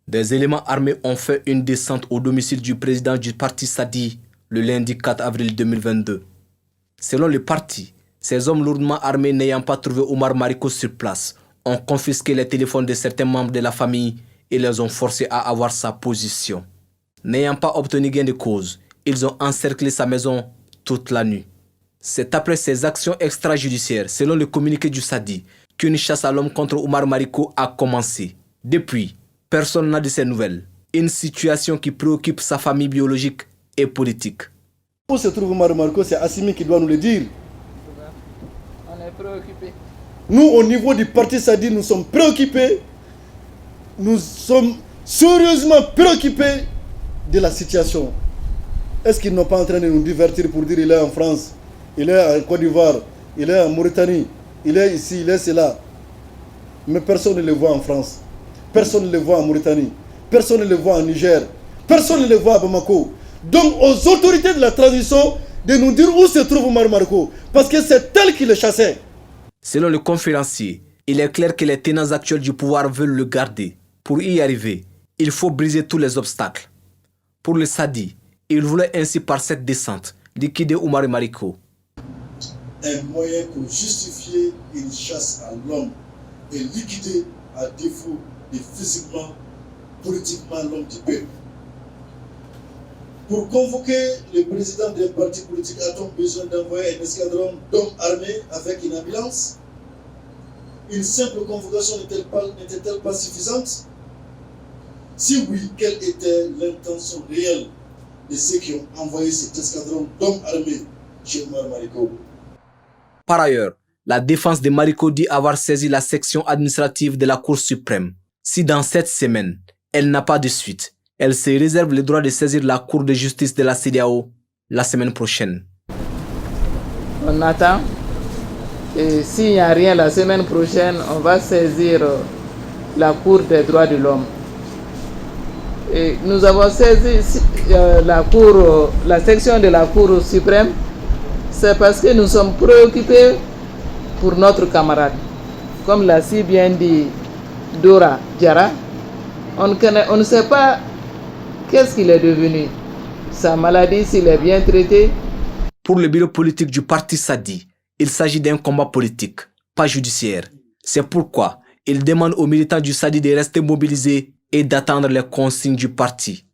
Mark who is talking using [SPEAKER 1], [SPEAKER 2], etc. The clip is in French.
[SPEAKER 1] Des éléments armés ont fait une descente au domicile du président du parti Sadi le lundi 4 avril 2022. Selon le parti, ces hommes lourdement armés n'ayant pas trouvé Omar Mariko sur place ont confisqué les téléphones de certains membres de la famille et les ont forcés à avoir sa position. N'ayant pas obtenu gain de cause, ils ont encerclé sa maison toute la nuit. C'est après ces actions extrajudiciaires, selon le communiqué du Sadi, qu'une chasse à l'homme contre Omar Mariko a commencé. Depuis, personne n'a de ses nouvelles. Une situation qui préoccupe sa famille biologique et politique.
[SPEAKER 2] Où se trouve Omar Mariko, c'est Assimi qui doit nous le dire.
[SPEAKER 3] On est préoccupés.
[SPEAKER 2] Nous, au niveau du parti Sadi, nous sommes préoccupés. Nous sommes sérieusement préoccupés de la situation. Est-ce qu'ils n'ont pas en train de nous divertir pour dire qu'il est en France, il est en Côte d'Ivoire, il est en Mauritanie, il est ici, il est cela. Mais personne ne le voit en France. Personne ne le voit en Mauritanie. Personne ne le voit en Niger. Personne ne le voit à Bamako. Donc aux autorités de la transition de nous dire où se trouve Omar Mariko. Parce que c'est elle qui le chassait.
[SPEAKER 1] Selon le conférencier, il est clair que les tenants actuels du pouvoir veulent le garder. Pour y arriver, il faut briser tous les obstacles. Pour le Sadi, il voulait ainsi par cette descente liquider Omar Mariko.
[SPEAKER 2] Un moyen pour justifier une chasse à l'homme et liquider à défaut de physiquement, politiquement l'homme du peuple. Pour convoquer le président d'un parti politique, a-t-on besoin d'envoyer un escadron d'hommes armés avec une ambulance? Une simple convocation n'était-elle pas suffisante? Si oui, quelle était l'intention réelle de ceux qui ont envoyé cet escadron d'hommes armés chez Omar Mariko?
[SPEAKER 1] Par ailleurs, la défense de Mariko dit avoir saisi la section administrative de la Cour suprême. Si dans cette semaine, elle n'a pas de suite, elle se réserve le droit de saisir la Cour de justice de la CEDEAO la semaine prochaine.
[SPEAKER 3] On attend. Et s'il n'y a rien la semaine prochaine, on va saisir la Cour des droits de l'homme. Et nous avons saisi la section de la Cour suprême. C'est parce que nous sommes préoccupés pour notre camarade. Comme l'a si bien dit Dora Diarra, on ne sait pas qu'est-ce qu'il est devenu. Sa maladie, s'il est bien traité.
[SPEAKER 1] Pour le bureau politique du parti Sadi, il s'agit d'un combat politique, pas judiciaire. C'est pourquoi il demande aux militants du Sadi de rester mobilisés et d'attendre les consignes du parti.